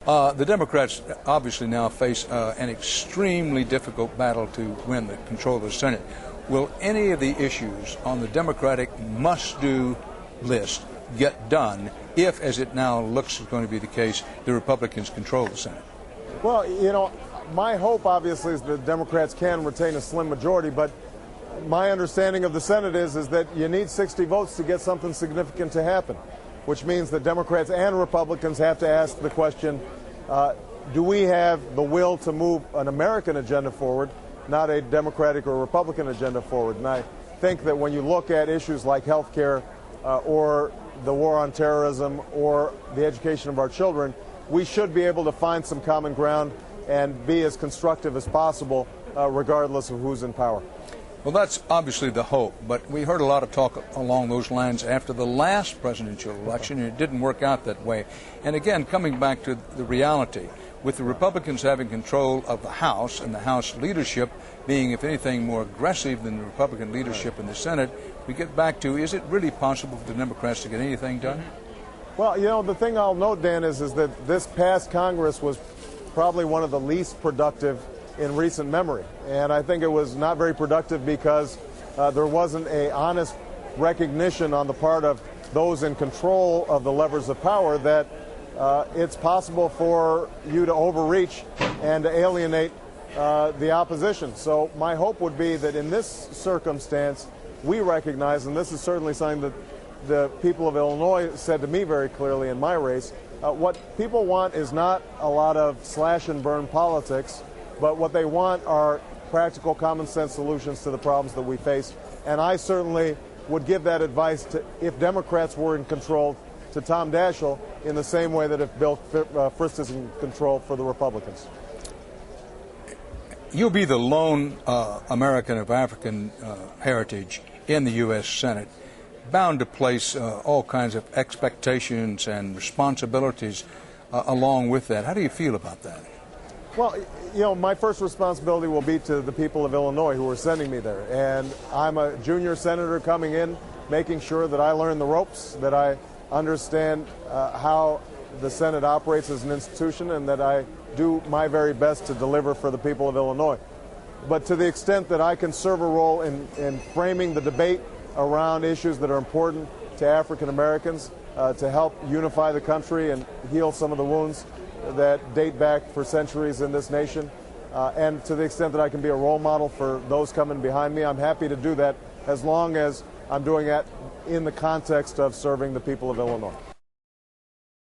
The Democrats obviously now face an extremely difficult battle to win the control of the Senate. Will any of the issues on the Democratic must-do list get done if, as it now looks is going to be the case, the Republicans control the Senate? Well, my hope obviously is that Democrats can retain a slim majority, but my understanding of the Senate is that you need 60 votes to get something significant to happen, which means that Democrats and Republicans have to ask the question, do we have the will to move an American agenda forward, not a Democratic or Republican agenda forward? And I think that when you look at issues like health care or the war on terrorism or the education of our children, we should be able to find some common ground and be as constructive as possible regardless of who's in power. Well, that's obviously the hope, but we heard a lot of talk along those lines after the last presidential election, and it didn't work out that way. And again, coming back to the reality, with the Republicans having control of the House and the House leadership being, if anything, more aggressive than the Republican leadership in the Senate, we get back to, is it really possible for the Democrats to get anything done? Well, the thing I'll note, Dan, is that this past Congress was probably one of the least productive in recent memory. And I think it was not very productive because there wasn't an honest recognition on the part of those in control of the levers of power that it's possible for you to overreach and to alienate the opposition. So my hope would be that in this circumstance, we recognize, and this is certainly something that the people of Illinois said to me very clearly in my race, what people want is not a lot of slash and burn politics, but what they want are practical, common sense solutions to the problems that we face. And I certainly would give that advice to, if Democrats were in control, to Tom Daschle in the same way that if Bill Frist is in control for the Republicans. You'll be the lone American of African heritage in the U.S. Senate, bound to place all kinds of expectations and responsibilities along with that. How do you feel about that? Well, my first responsibility will be to the people of Illinois who are sending me there. And I'm a junior senator coming in, making sure that I learn the ropes, that I understand how the Senate operates as an institution, and that I do my very best to deliver for the people of Illinois. But to the extent that I can serve a role in framing the debate around issues that are important to African Americans, to help unify the country and heal some of the wounds that date back for centuries in this nation, and to the extent that I can be a role model for those coming behind me, I'm happy to do that as long as I'm doing that in the context of serving the people of Illinois.